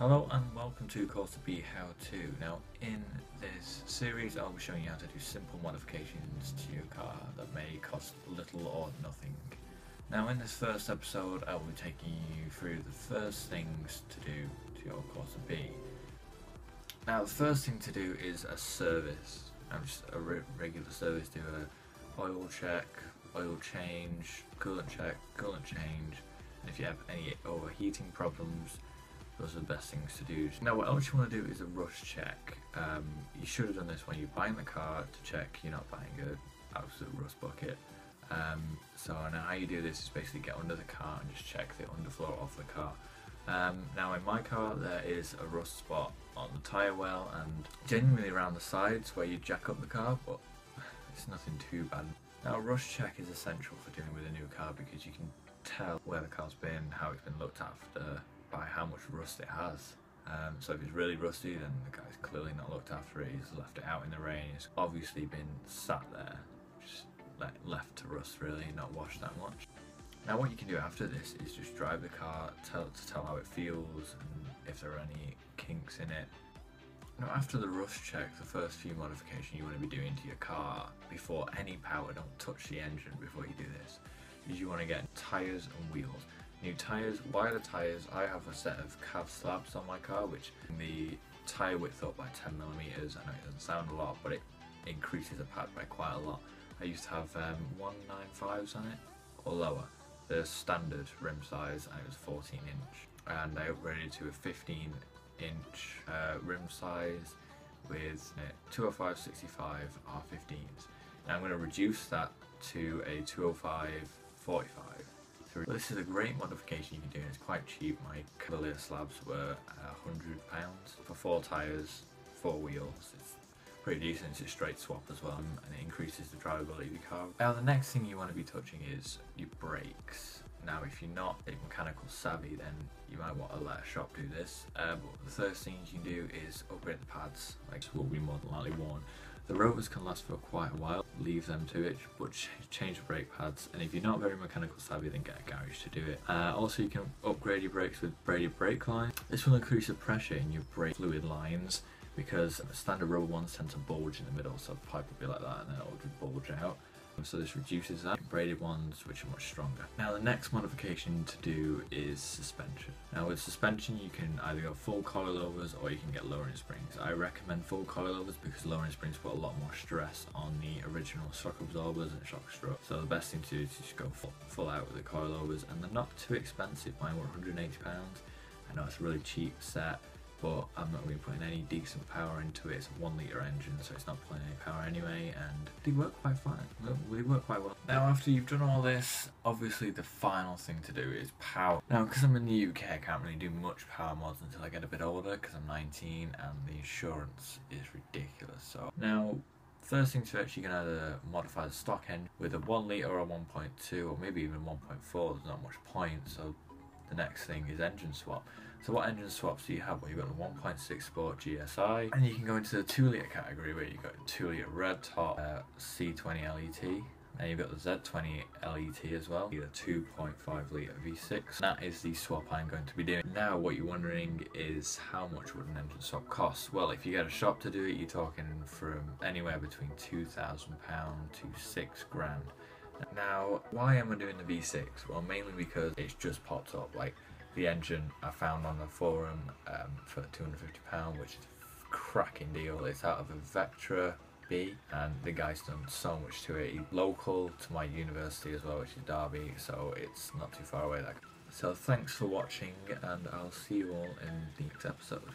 Hello and welcome to Corsa B How To. Now in this series I'll be showing you how to do simple modifications to your car that may cost little or nothing. Now in this first episode I will be taking you through the first things to do to your Corsa B. Now the first thing to do is a service. Just a regular service. Do a oil check, oil change, coolant check, coolant change, and if you have any overheating problems, those are the best things to do. Now what else you want to do is a rust check. You should have done this when you're buying the car to check you're not buying an absolute rust bucket. So now how you do this is basically get under the car and just check the underfloor of the car. Now in my car there is a rust spot on the tyre well and genuinely around the sides where you jack up the car, but it's nothing too bad. Now a rust check is essential for dealing with a new car because you can tell where the car's been, how it's been looked after, by how much rust it has. So if it's really rusty, then the guy's clearly not looked after it, he's left it out in the rain, it's obviously been sat there, just left to rust really, not washed that much. Now what you can do after this is just drive the car to tell how it feels and if there are any kinks in it. Now after the rust check, the first few modifications you want to be doing to your car before any power, don't touch the engine before you do this, is you want to get tyres and wheels. New tyres. Why the tyres? I have a set of cab slabs on my car which bring the tyre width up by 10mm. I know it doesn't sound a lot, but it increases the pad by quite a lot. I used to have 195s on it or lower. The standard rim size, and it was 14 inch, and I upgraded to a 15 inch rim size with 205/65 R15s. Now I'm going to reduce that to a 205/45. This is a great modification you can do, and it's quite cheap. My Cavalier slabs were £100 for 4 tyres, 4 wheels. It's pretty decent. It's a straight swap as well, and it increases the drivability of your car. Now the next thing you want to be touching is your brakes. Now if you're not a mechanical savvy, then you might want to let a shop do this, but the first thing you can do is upgrade the pads, like will be more than likely worn. The rotors can last for quite a while, leave them to it, but change the brake pads, and if you're not very mechanical savvy, then get a garage to do it. Also you can upgrade your brakes with braided brake lines. This will increase the pressure in your brake fluid lines, because standard rubber ones tend to bulge in the middle, so the pipe will be like that and then it will just bulge out. So this reduces that. Braided ones which are much stronger. Now the next modification to do is suspension. Now with suspension you can either go full coilovers or you can get lowering springs. I recommend full coilovers because lowering springs put a lot more stress on the original shock absorbers and shock strut. So the best thing to do is just go full out with the coilovers, and they're not too expensive. Mine were £180. I know it's a really cheap set, but I'm not really putting any decent power into it. It's a 1 litre engine, so it's not putting any power anyway, and they work quite fine. They work quite well. Now after you've done all this, obviously the final thing to do is power. Now because I'm in the UK, I can't really do much power mods until I get a bit older, because I'm 19 and the insurance is ridiculous. So now, first thing to actually, you can either modify the stock engine with a 1 litre or 1.2 or maybe even 1.4, there's not much point, so the next thing is engine swap. So what engine swaps do you have? Well, you've got the 1.6 Sport GSI, and you can go into the 2 litre category where you've got 2 litre red top C20 LET, and you've got the Z20 LET as well, the 2.5 litre V6. That is the swap I'm going to be doing. Now what you're wondering is how much would an engine swap cost? Well, if you get a shop to do it, you're talking from anywhere between £2,000 to £6,000. Now, why am I doing the V6? Well, mainly because it's just popped up. Like, the engine I found on the forum for £250, which is a cracking deal. It's out of a Vectra B, and the guy's done so much to it. He's local to my university as well, which is Derby, so it's not too far away. So thanks for watching, and I'll see you all in the next episode.